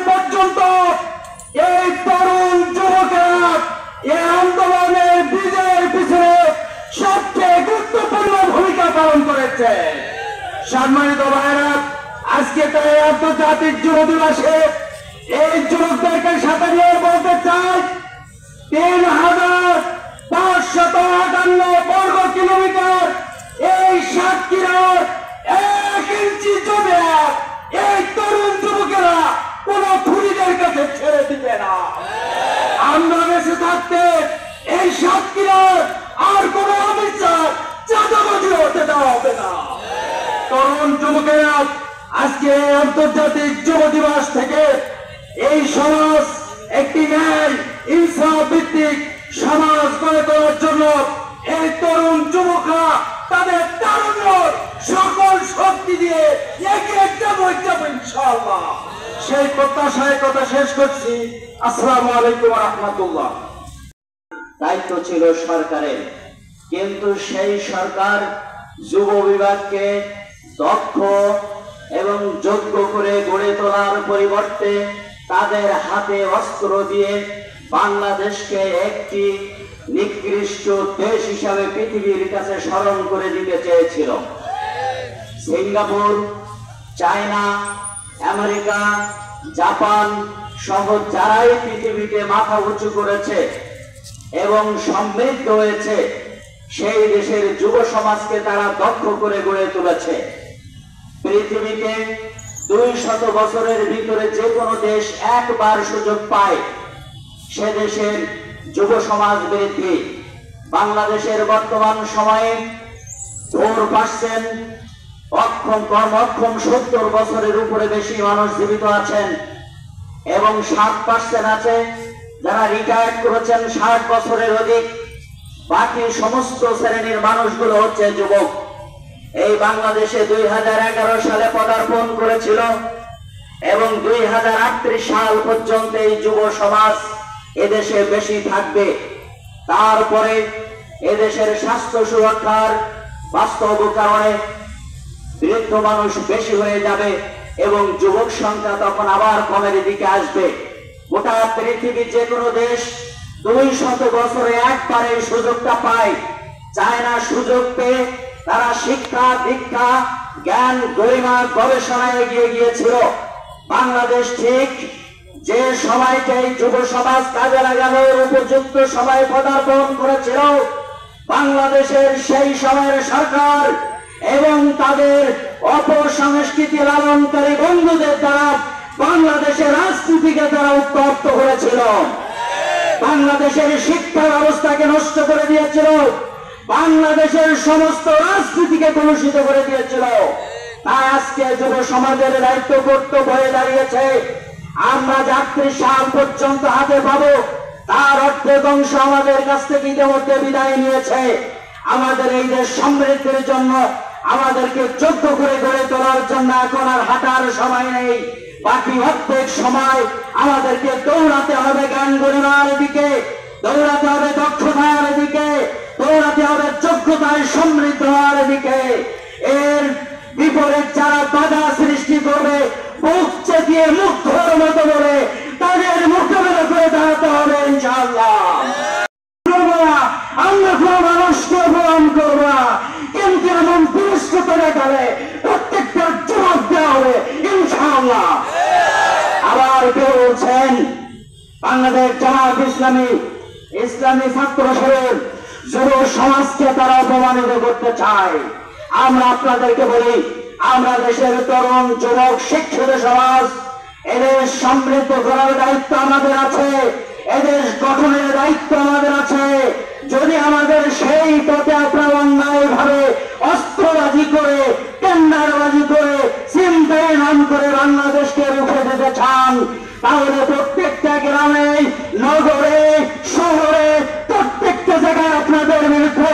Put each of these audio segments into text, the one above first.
পর্যন্ত এই তরুণ যুবকেরা এই আন্দোলনের বিজয়ের পিছনে সবচেয়ে গুরুত্বপূর্ণ ভূমিকা পালন করেছে। সম্মানিত ভাইরা, আজকে তাই আন্তর্জাতিক যুব দিবসে এই যুবকদেরকে সাথে নিয়ে বলতে চাই, ৩,৫৫৮ বর্গ কিলোমিটার এই সাতক্ষীরার ১ ইঞ্চি জমি এই তরুণ যুবকেরা কোন খুনিদের কাছে ছেড়ে দিবে না। আমরা বেঁচে থাকতে এই সাতক্ষীরার আর কোন অবিচার চাঁদাবাজি হতে দেওয়া হবে না। তরুণ যুবকেরা আজকে আন্তর্জাতিক যুব দিবস থেকে এই সমাজ একটি ন্যায় ইনসাফ ভিত্তিক সমাজ গড়ে তোলার জন্য এই তরুণ যুবকরা তাদের তারুণ্য সকল শক্তি দিয়ে এগিয়ে যাবো ইনশাআল্লাহ। সেই প্রত্যাশায় কথা শেষ করছি। আসসালামু আলাইকুম ওয়া রাহমাতুল্লাহ। দায়িত্ব ছিল সরকারের, কিন্তু সেই সরকার যুব বিভাগকে দক্ষ এবং যোগ্য করে গড়ে তোলার পরিবর্তে তাদের হাতে অস্ত্র দিয়ে বাংলাদেশকে একটি নিকৃষ্ট দেশ হিসাবে পৃথিবীর কাছে স্মরণ করে দিতে চেয়েছিল। সিঙ্গাপুর, চায়না, আমেরিকা, জাপান সহ যারাই পৃথিবীতে মাথা উঁচু করেছে এবং সমৃদ্ধ হয়েছে, সেই দেশের যুব সমাজকে তারা দক্ষ করে গড়ে তুলেছে। পৃথিবীতে 200 বছরের ভিতরে যে কোনো দেশ একবার সুযোগ পায়, সে দেশের যুব সমাজ বৃদ্ধি। বাংলাদেশের বর্তমান সময়ে 4% অক্ষম 70 বছরের উপরে বেশি মানুষ জীবিত আছেন এবং 7% আছে যারা রিটায়ার্ড করেছেন 60 বছরের অধিক। বাকি সমস্ত শ্রেণীর মানুষগুলো হচ্ছে যুবক। এই বাংলাদেশে 2011 সালে পদার্পণ করেছিল এবং 2038 সাল পর্যন্ত এই যুব সমাজ এদেশে বেশি থাকবে। তারপরে এদেশের স্বাস্থ্য সুরক্ষার বাস্তব কারণে বৃদ্ধ মানুষ বেশি হয়ে যাবে এবং যুবক সংখ্যা তখন আবার কমের দিকে আসবে। গোটা পৃথিবীর যে কোনো দেশ 200 বছরে একবার এই সুযোগটা পায়। চায়না সুযোগ পেয়ে তারা শিক্ষা, দীক্ষা, জ্ঞান, গরিমা, গবেষণায় এগিয়ে গিয়েছিল। বাংলাদেশ ঠিক যে সময়কে যুব সমাজ কাজে লাগানোর উপযুক্ত সময় পদার্পণ করেছিল, বাংলাদেশের সেই সময়ের সরকার এবং তাদের অপসংস্কৃতি লালনকারী বন্ধুদের দ্বারা বাংলাদেশের রাজনীতিকে তারা উত্তপ্ত করেছিল, বাংলাদেশের শিক্ষা ব্যবস্থাকে নষ্ট করে দিয়েছিল, বাংলাদেশের সমস্ত রাজনীতিকে কলুষিত করে দিয়েছিল। তাই আজকে যুব সমাজের দায়িত্ব কর্তব্য হয়ে দাঁড়িয়েছে, আমরা ৩২ সাল পর্যন্ত হাতে পাবো তার অর্ধেক অংশ আমাদের কাছ থেকে ইতিমধ্যে বিদায় নিয়েছে। আমাদের এই দেশ সমৃদ্ধির জন্য আমাদেরকে যোগ্য করে গড়ে তোলার জন্য এখন আর হাঁটার সময় নেই। বাকি অর্ধেক সময় আমাদেরকে দৌড়াতে হবে জ্ঞান গরিমার দিকে, দৌড়াতে হবে দক্ষতার দিকে, দৌড়াতে হবে যোগ্যতায় সমৃদ্ধ হওয়ার দিকে। এর বিপরীত যারা বাধা সৃষ্টি করবে, বুক চেপিয়ে মুগ্ধর মতো বলে তাদের মোকাবেলা করে দাঁড়াতে হবে ইনশাআল্লাহ। আমরা কোন মানুষকে অপমান করবো না, কিন্তু এমন পুরস্কৃত দেখালে প্রত্যেকটার জবাব দেওয়া হবে ইনশাআল্লাহ। আবার কেউ বলছেন বাংলাদেশ জামায়াত ইসলামী, ইসলামী ছাত্র শিবির যুব সমাজকে তারা অপমানিত করতে চায়। আমরা আপনাদেরকে বলি, আমরা দেশের তরুণ যুবক শিক্ষিত সমাজ, এদেশ সমৃদ্ধ করার দায়িত্ব আমাদের আছে, এদেশ গঠনের দায়িত্ব আমাদের আছে। যদি আমাদের সেই পথে আপনার অন্যায় ভাবে অস্ত্রবাজি করে, টেন্ডারবাজি করে, ছিনতাই নাম করে বাংলাদেশকে রুখে দিতে চান, তাহলে প্রত্যেকটা গ্রামে, নগরে, শহরে, প্রত্যেকটা জায়গায় আপনাদের বিরুদ্ধে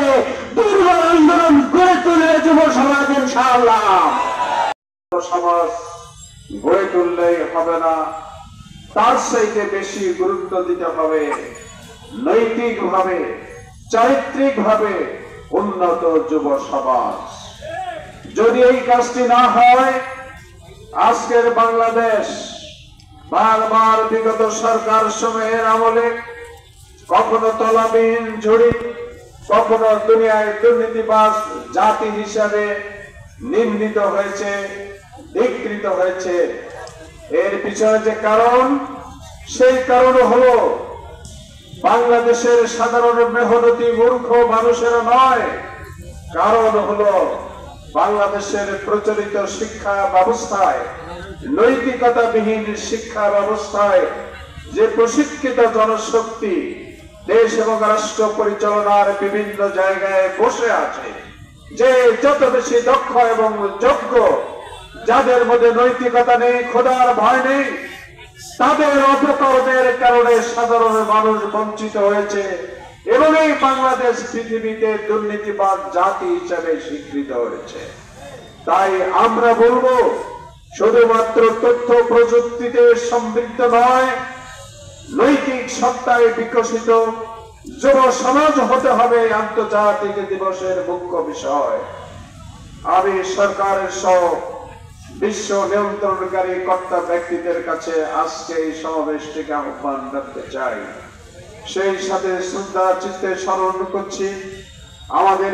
দুর্বল আন্দোলন গড়ে তুলে যুব সমাজ ইনশাআল্লাহ। সমাজ গড়ে তুললেই হবে না, তার চাইতে বেশি গুরুত্ব দিতে হবে নৈতিকভাবে, চারিত্রিকভাবে উন্নত যুব সমাজ। যদি এই কাজটি না হয়, আজকের বাংলাদেশ বারবার বিগত সরকার সময়ের আমলে কখনো তলাবিহীন ঝুড়ি, কখনো দুনিয়ায় দুর্নীতিবাজ জাতি হিসাবে নিন্দিত হয়েছে, ধিক্কৃত হয়েছে। এর পিছনে যে কারণ, সেই কারণ হলো বাংলাদেশের সাধারণ মেহনতি মূর্খ মানুষের নয়, কারণ হলো বাংলাদেশের প্রচলিত শিক্ষা ব্যবস্থায়, নৈতিকতাবিহীন শিক্ষা ব্যবস্থায় যে প্রশিক্ষিত জনশক্তি দেশ এবং রাষ্ট্র পরিচালনার বিভিন্ন জায়গায় বসে আছে, যে যত বেশি দক্ষ এবং যোগ্য, যাদের মধ্যে নৈতিকতা নেই, খোদার ভয় নেই, তাদের অপকর্মের কারণে সাধারণ মানুষ বঞ্চিত হয়েছে এবং এই বাংলাদেশ পৃথিবীতে দুর্নীতিবাদ জাতি হিসেবে স্বীকৃত হয়েছে। তাই আমরা বলবো, শুধুমাত্র তথ্য প্রযুক্তিতে সমৃদ্ধ নয়, নৈতিক সত্তায় বিকশিত যুব সমাজ হতে হবে আন্তর্জাতিক দিবসের মুখ্য বিষয়। আমি সরকারের সহ বিশ্ব নিয়ন্ত্রণকারী কর্তা ব্যক্তিদের কাছে আজকে এই সমাবেশ থেকে আহ্বান রাখতে চাই। সেই সাথে শ্রদ্ধা চিত্তে স্মরণ করছি আমাদের